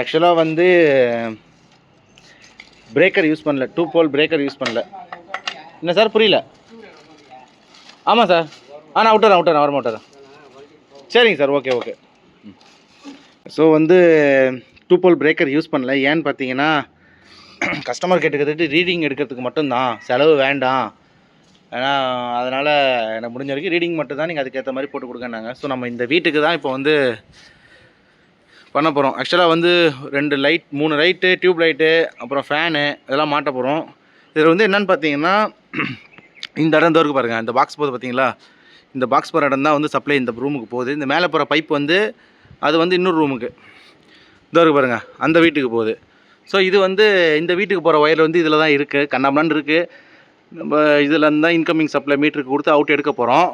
ஆக்சுவலாக வந்து breaker use பண்ணல, 2 போல் பிரேக்கர் யூஸ் பண்ணல. என்ன சார் புரியல? ஆமாம் சார். நான் விட்டுறேன் வரமாட்டேன். சரிங்க சார், ஓகே. ஸோ வந்து 2 போல் பிரேக்கர் யூஸ் பண்ணல. ஏன்னு பார்த்தீங்கன்னா கஸ்டமர் கேட்டுக்கிட்டு ரீடிங் எடுக்கிறதுக்கு மட்டும்தான், செலவு வேண்டாம். ஏன்னா அதனால் எனக்கு முடிஞ்ச வரைக்கும் ரீடிங் மட்டும் தான், நீங்கள் அதுக்கேற்ற மாதிரி போட்டு கொடுங்கன்னாங்க. ஸோ நம்ம இந்த வீட்டுக்கு தான் இப்போ வந்து பண்ண போகிறோம். ஆக்சுவலாக வந்து 2 லைட், 3 லைட்டு, டியூப் லைட்டு, அப்புறம் ஃபேனு இதெல்லாம் மாட்ட போகிறோம். இதில் வந்து என்னென்னு பார்த்தீங்கன்னா இந்த இடம் தோருக்கு பாருங்கள், இந்த பாக்ஸ் போகுது பார்த்தீங்களா, இந்த பாக்ஸ் போகிற இடம் தான் வந்து சப்ளை இந்த ரூமுக்கு போகுது. இந்த மேலே போகிற பைப் வந்து அது வந்து இன்னொரு ரூமுக்கு தோருக்கு பாருங்கள், அந்த வீட்டுக்கு போகுது. ஸோ இது வந்து இந்த வீட்டுக்கு போகிற ஒயர் வந்து இதில் தான் இருக்குது, கண்ணாமண்ணான்னு இருக்குது. நம்ம இதில் இருந்தால் இன்கமிங் சப்ளை மீட்டருக்கு கொடுத்து அவுட் எடுக்க போகிறோம்.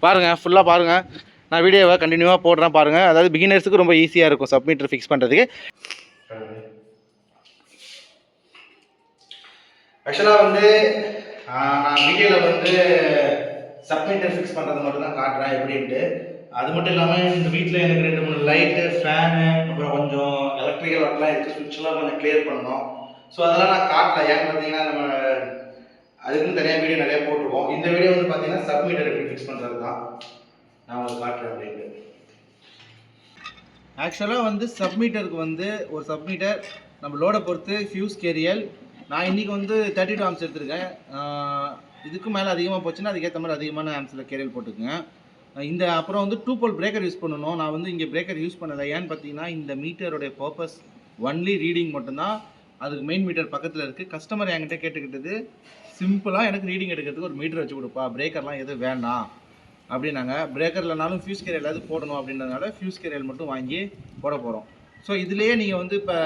பாருங்கள், ஃபுல்லாக பாருங்கள். நான் வீடியோவை கண்டினியூவாக போடுறேன் பாருங்கள். அதாவது பிகினர்ஸுக்கு ரொம்ப ஈஸியாக இருக்கும் சப்மீட்டர் ஃபிக்ஸ் பண்ணுறதுக்கு. ஆக்சுவலாக வந்து நான் வீடியோவில் வந்து சப்மீட்டர் ஃபிக்ஸ் பண்ணுறது மட்டும் தான் காட்டுறேன் எப்படின்ட்டு. அது மட்டும் இல்லாமல் இந்த வீட்டில் எனக்கு 2-3 லைட்டு, ஃபேனு, அப்புறம் கொஞ்சம் எலக்ட்ரிக்கல் ஒர்க்லாம் இருக்குது, சுவிட்செலாம் கொஞ்சம் கிளியர் பண்ணணும். ஸோ அதெல்லாம் நான் காட்டல. ஏன்னு பார்த்தீங்கன்னா நம்ம அதுக்குன்னு தனியாக வீடியோ நிறையா போட்டிருக்கோம். இந்த வீடியோ வந்து பார்த்தீங்கன்னா சப்மீட்டர் எப்படி ஃபிக்ஸ் பண்ணுறது தான் நான் உங்களுக்கு காட்டுறேன் அப்படின்ட்டு. ஆக்சுவலாக வந்து சப்மீட்டருக்கு வந்து ஒரு சப்மீட்டர் நம்ம லோடை பொறுத்து ஃபியூஸ் கேரியல் நான் இன்றைக்கி வந்து 32 ஆம்ஸ் எடுத்துருக்கேன். இதுக்கு மேலே அதிகமாக போச்சுன்னா அதுக்கேற்ற மாதிரி அதிகமான ஆம்ஸில் கேரியல் போட்டுக்குங்க. இந்த அப்புறம் வந்து 2 போல் பிரேக்கர் யூஸ் பண்ணணும். நான் வந்து இங்கே பிரேக்கர் யூஸ் பண்ணலை. ஏன்னு பார்த்தீங்கன்னா இந்த மீட்டருடைய பர்பஸ் ஒன்லி ரீடிங் மட்டும்தான். அதுக்கு மெயின் மீட்டர் பக்கத்தில் இருக்குது. கஸ்டமர் என்கிட்ட கேட்டுக்கிட்டது சிம்பிளாக எனக்கு ரீடிங் எடுக்கிறதுக்கு ஒரு மீட்டர் வச்சு கொடுப்பா, பிரேக்கர்லாம் எதுவும் வேண்டாம் அப்படின்னாங்க. பிரேக்கர்லனாலும் ஃபியூஸ் கேரியல் ஏதாவது போடணும் அப்படின்றதுனால ஃபியூஸ் கேரியல் மட்டும் வாங்கி போட போகிறோம். ஸோ இதுலேயே நீங்கள் வந்து இப்போ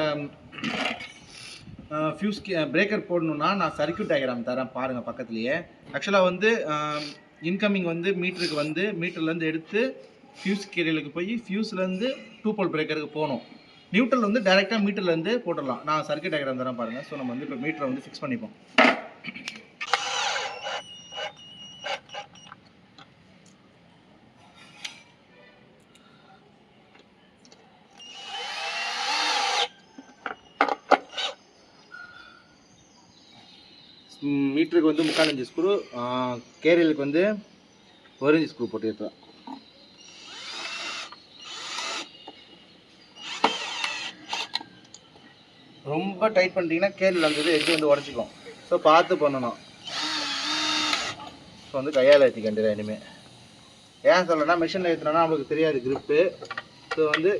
பிரேக்கர் போடணுன்னா நான் சர்க்யூட் டயக்ராம் தரேன் பாருங்கள் பக்கத்துலேயே. ஆக்சுவலாக வந்து இன்கமிங் வந்து மீட்டருக்கு வந்து மீட்டர்லேருந்து எடுத்து ஃபியூஸ் கேரியலுக்கு போய் ஃபியூஸ்லேருந்து 2 போல் பிரேக்கருக்கு போகணும். நியூட்ரல் வந்து டைரெக்டாக மீட்டர்லேருந்து போட்டுடலாம். நான் சர்க்யூட் டயக்ராம் தரேன் பாருங்கள். ஸோ நம்ம வந்து இப்போ மீட்டரை வந்து ஃபிக்ஸ் பண்ணிப்போம். மீட்டருக்கு வந்து 3/4 இன்ச்சு ஸ்க்ரூ, கேரியலுக்கு வந்து 1 இன்ச் ஸ்க்ரூ போட்டு ஏற்றலாம். ரொம்ப டைட் பண்ணிட்டீங்கன்னா கேரியல் வந்தது எட்ஜ் வந்து உடச்சிக்கும். ஸோ பார்த்து பண்ணணும். ஸோ வந்து கையால் ஏற்றிக்க வேண்டியது இனிமேல். ஏன் சொல்லணும்னா மிஷினில் ஏற்றினோன்னா நம்மளுக்கு தெரியாது கிரிப்பு. ஸோ வந்து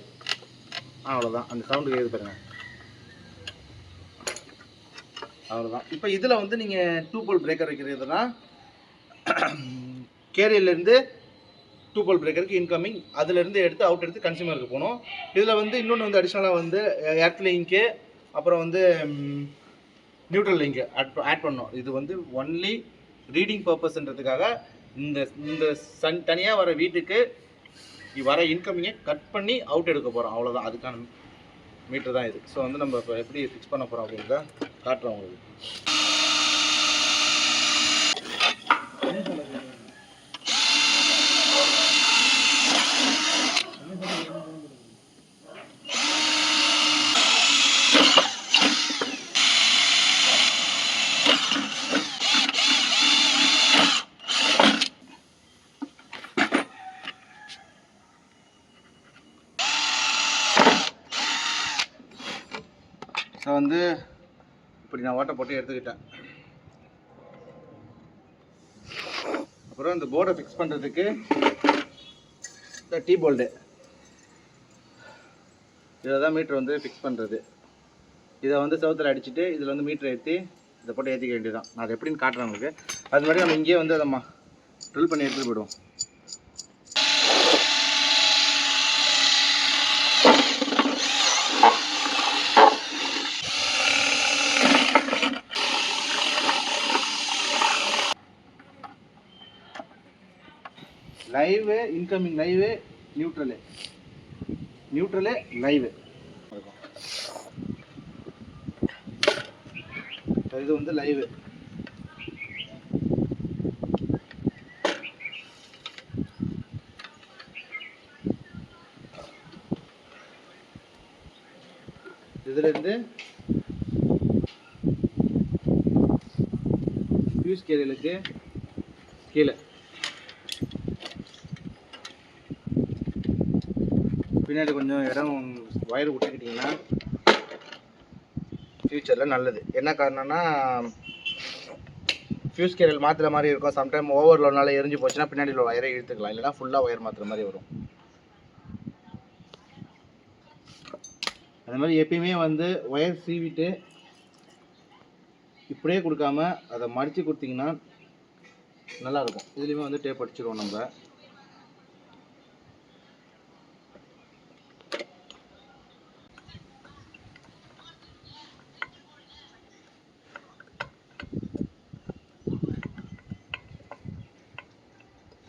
அவ்வளோதான், அந்த சவுண்டுக்கு ஏது பாருங்க, அவ்வளோதான். இப்போ இதில் வந்து நீங்கள் 2 போல் பிரேக்கர் வைக்கிறதுனா கேரியல்லேருந்து 2 போல் பிரேக்கருக்கு இன்கமிங், அதிலேருந்து எடுத்து அவுட் எடுத்து கன்சியூமருக்கு போகணும். இதில் வந்து இன்னொன்று வந்து அடிஷ்னலாக வந்து எர்த் லிங்க்கு, அப்புறம் வந்து நியூட்ரல் லிங்க்கு ஆட் பண்ணணும். இது வந்து ஒன்லி ரீடிங் பர்பஸ்ன்றதுக்காக இந்த தனியாக வர வீட்டுக்கு வர இன்கமிங்கை கட் பண்ணி அவுட் எடுக்க போகிறோம். அவ்வளோதான், அதுக்கான மீட்டர் தான் இது. ஸோ வந்து நம்ம இப்போ எப்படி ஃபிக்ஸ் பண்ண போகிறோம் அப்படின்றத காட்டுறோம் உங்களுக்கு. ஸோ வந்து இப்படி நான் ஓட்டை போட்டு எடுத்துக்கிட்டேன். அப்புறம் இந்த போர்டை ஃபிக்ஸ் பண்ணுறதுக்கு இந்த டீ போல்டு, இதில் தான் மீட்ரு வந்து ஃபிக்ஸ் பண்ணுறது. இதை வந்து செவுத்தில் அடிச்சுட்டு இதில் வந்து மீட்ரு ஏற்றி இதை போட்டு ஏற்றிக்க வேண்டியதான். நான் அதை எப்படின்னு காட்டுறேன் உங்களுக்கு. அது மாதிரி நம்ம இங்கேயே வந்து அதை ட்ரில் பண்ணி எடுத்துகிட்டு போய்டுவோம். Live, incoming live, neutral live. இது வந்து லைவு. இதுலேருந்து ஃபியூஸ் கேரியலுக்கு கீழே பின்னாடி கொஞ்சம் இடம் ஒயர் விட்டுக்கிட்டிங்கன்னா ஃப்யூச்சரில் நல்லது. என்ன காரணம்னா ஃபியூஸ் கேரியல் மாற்றுற மாதிரி இருக்கும். சம்டைம் ஓவர்லோட்னால எரிஞ்சு போச்சுன்னா பின்னாடி உள்ள ஒயரை இழுத்துக்கலாம், இல்லைனா ஃபுல்லாக ஒயர் மாற்றுற மாதிரி வரும். அது மாதிரி எப்பயுமே வந்து ஒயர் சீவிட்டு இப்படியே கொடுக்காம அதை மடித்து கொடுத்தீங்கன்னா நல்லாயிருக்கும். இதுலேயுமே வந்து டேப் அடிச்சிடுவோம் நம்ம.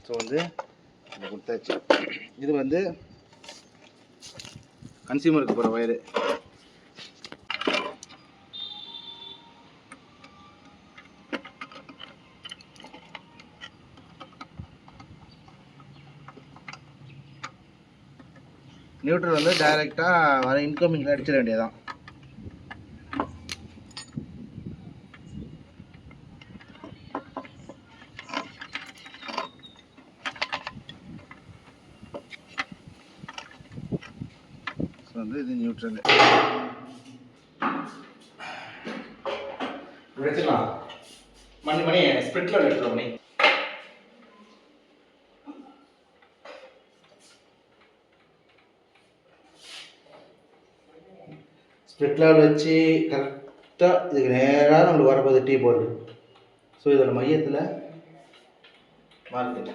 ஸோ வந்து இதை கொடுத்தாச்சு. இது வந்து கன்சியூமருக்கு போகிற ஒயரு. நியூட்ரல் வந்து டைரெக்டாக வர இன்கமிங்கில் அடிச்சிட வேண்டியதான். ஸோ வந்து இது நியூட்ரல் எடுத்துக்கலாம். மணி ஸ்பிரிட்ல எடுத்துக்கலாம். மணி ஸ்பிரிட்லால் வச்சு கரெக்டாக இதுக்கு நேராக நம்மளுக்கு வரப்போகுது டீ போர்டு. ஸோ இதோட மையத்தில் மார்க்கு,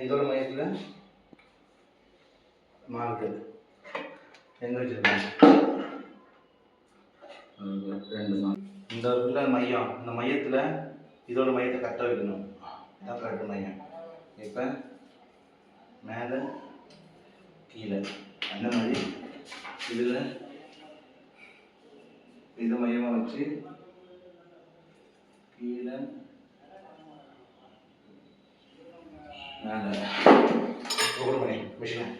இதோட மையத்தில் மார்க்கு எங்கே வச்சுருக்கேன் 2 மார்க். இந்த இருக்குல்ல மையம், இந்த மையத்தில் இதோட மையத்தை கரெக்டாக வைக்கணும். இதான் கரெக்டு மையம். இப்போ மேலே கீழே அந்த மாதிரி இதில் இது மையமாக வச்சு கீழே மேலே பண்ணி மிஷின்.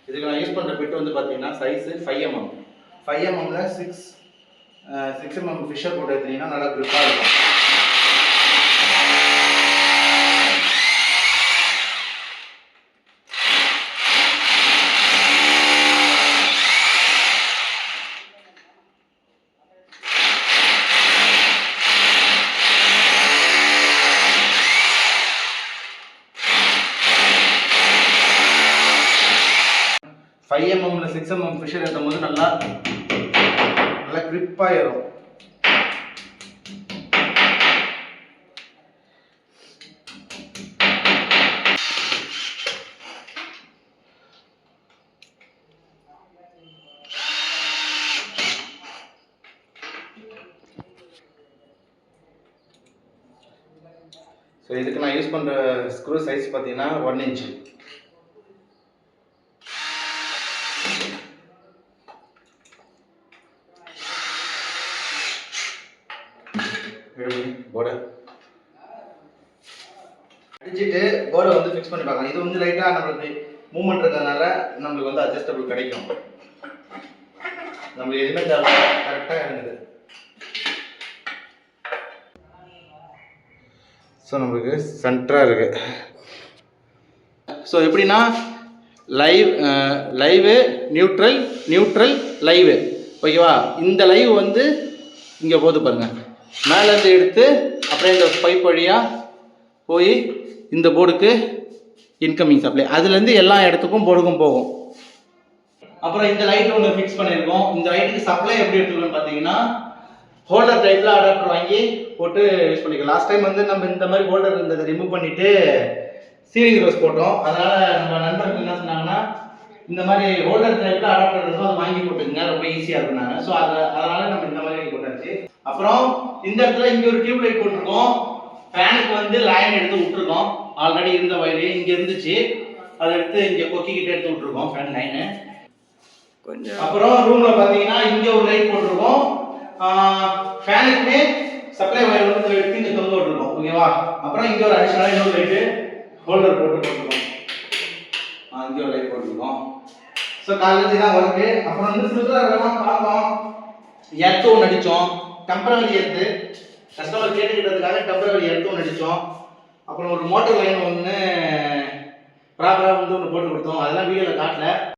இதுக்கு நான் யூஸ் பண்ணுற பிட் வந்து பார்த்தீங்கன்னா சைஸு 5 mm. 5 mmல 6 mm ஃபிஷர் போட்டு எடுத்தீங்கன்னா நல்லா க்ரிப்பாக இருக்கும். ஃபைவ் எம்எம்ல 6 mm ஃபிஷர் ஏற்றும் போது நல்லா க்ரிப்பாக ஏறும். ஸோ இதுக்கு நான் யூஸ் பண்ணுற ஸ்க்ரூ சைஸ் பார்த்தீங்கன்னா 1 inch. போர்டை அடிச்சுட்டு போர்டை வந்து ஃபிக்ஸ் பண்ணி பார்க்கலாம். இது வந்து லைட்டாக நம்மளுக்கு மூவ்மெண்ட் இருக்கிறதுனால நம்மளுக்கு வந்து அட்ஜஸ்டபிள் கிடைக்கும். நம்மளுக்கு எதுவுமே தேவை கரெக்டாக இருக்குது. ஸோ நம்மளுக்கு சென்டராக இருக்குது. ஸோ எப்படின்னா லைவு நியூட்ரல் லைவு, ஓகேவா? இந்த லைவ் வந்து இங்கே போது பாருங்கள், மேலேருந்து எடுத்து அப்படியே இந்த பைப் வழியாக போய் இந்த போர்டுக்கு இன்கமிங் சப்ளை, அதுலேருந்து எல்லா இடத்துக்கும் போர்டுக்கும் போகும். அப்புறம் இந்த லைட் ஒன்று ஃபிக்ஸ் பண்ணியிருக்கோம். இந்த லைட்டுக்கு சப்ளை எப்படி எடுத்துக்கணும்னு பார்த்தீங்கன்னா ஹோல்டர் டைப்பில் அடாப்டர் வாங்கி போட்டு யூஸ் பண்ணிக்கலாம். லாஸ்ட் டைம் வந்து நம்ம இந்த மாதிரி ஹோல்டர் இருந்ததை ரிமூவ் பண்ணிவிட்டு சீலிங் ரோஸ் போட்டோம். அதனால் நம்ம நண்பர்கள் என்ன சொன்னாங்கன்னா இந்த மாதிரி ஹோல்டர் டைப்பில் அடாப்டர் இருக்கும், அதை வாங்கி போட்டுங்க, ரொம்ப ஈஸியாக இருக்குனாங்க. ஸோ அதனால் நம்ம இந்த மாதிரி போட்டாச்சு. அப்புறம் இந்த இடத்துல இங்கே ஒரு டியூப் லைட் போட்டிருக்கோம். ஃபேனுக்கு வந்து லைன் எடுத்து விட்டுருக்கோம். ஆல்ரெடி இருந்த வயரு இங்கே இருந்துச்சு, அதை எடுத்து இங்கே கொக்கிக்கிட்டு எடுத்து விட்டுருக்கோம் ஃபேன் லைனு. கொஞ்சம் அப்புறம் ரூமில் பார்த்தீங்கன்னா இங்கே ஒரு லைட் போட்டிருக்கோம். ஃபேனுக்குமே சப்ளை வயர் வந்து எடுத்து இங்கே தொங்க விட்டுருக்கோம், ஓகேவா? அப்புறம் இங்கே ஒரு அடிஷனலாக இன்னொரு லைட்டு ஹோல்டர் போட்டிருக்கோம். இங்கே ஒரு லைட் போட்டிருக்கோம். ஸோ காலேஜ் தான் ஒர்க்கு. அப்புறம் வந்து ஃபில்டர்லாம் பார்த்தோம், எர்த்து ஒன்று அடித்தோம், டெம்பரவரி எர்த்து கஸ்டமர் கேட்டுக்கிட்டதுக்காக டெம்பரவரி எர்த்து ஒன்று அடித்தோம். அப்புறம் ஒரு மோட்டர் லைன் ஒன்று ப்ராப்பராக வந்து ஒன்று போட்டு கொடுத்தோம். அதெல்லாம் வீடியோவில் காட்டல.